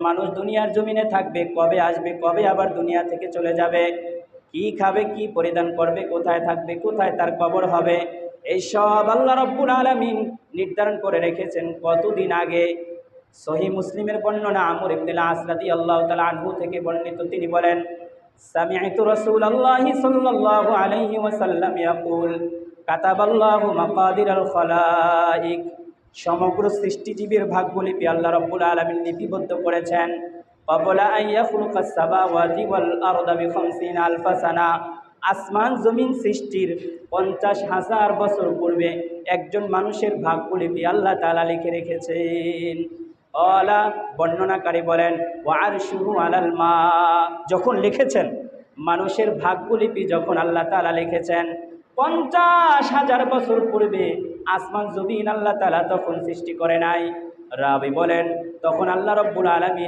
মানুষ দুনিয়ার জমিনে থাকবে, কবে আসবে, কবে আবার দুনিয়া থেকে চলে যাবে, কি খাবে, কি পরিধান করবে, কোথায় থাকবে, কোথায় তার কবর হবে, এই সব আল্লাহ রাব্বুল আলামিন নির্ধারণ করে রেখেছেন কতদিন আগে। সহিহ মুসলিমের বর্ণনা আমর ইবনে আস রাদিয়াল্লাহু তাআলা আনহু থেকে বর্ণিত, তিনি বলেন, সামি'তু রাসূলুল্লাহি সাল্লাল্লাহু আলাইহি ওয়াসাল্লাম ইয়াকুল কাতাবাল্লাহু মাকাদিরাল খালাইক। সমগ্র সৃষ্টিজীবের ভাগ্যলিপি আল্লাহ রাব্বুল আলামিন লিপিবদ্ধ করেছেন। ক্বাবলা আন ইয়াখলুকাস সামাওয়াতি ওয়াল আরদা বি50 আলফা সানা। আসমান জমিন সৃষ্টির 50,000 বছর পূর্বে একজন মানুষের ভাগ্যলিপি আল্লাহ তাআলা লিখে রেখেছেন। অলা বর্ণনাকারী বলেন, ওয়া আরশুহু আলাল মা। যখন লিখেছেন মানুষের ভাগ্যলিপি, যখন আল্লাহ তাআলা লিখেছেন 50,000 বছর পূর্বে আসমান জমিন আল্লাহ তাআলা তখন সৃষ্টি করে নাই। রাবি বলেন, তখন আল্লাহ রাব্বুল আলামিন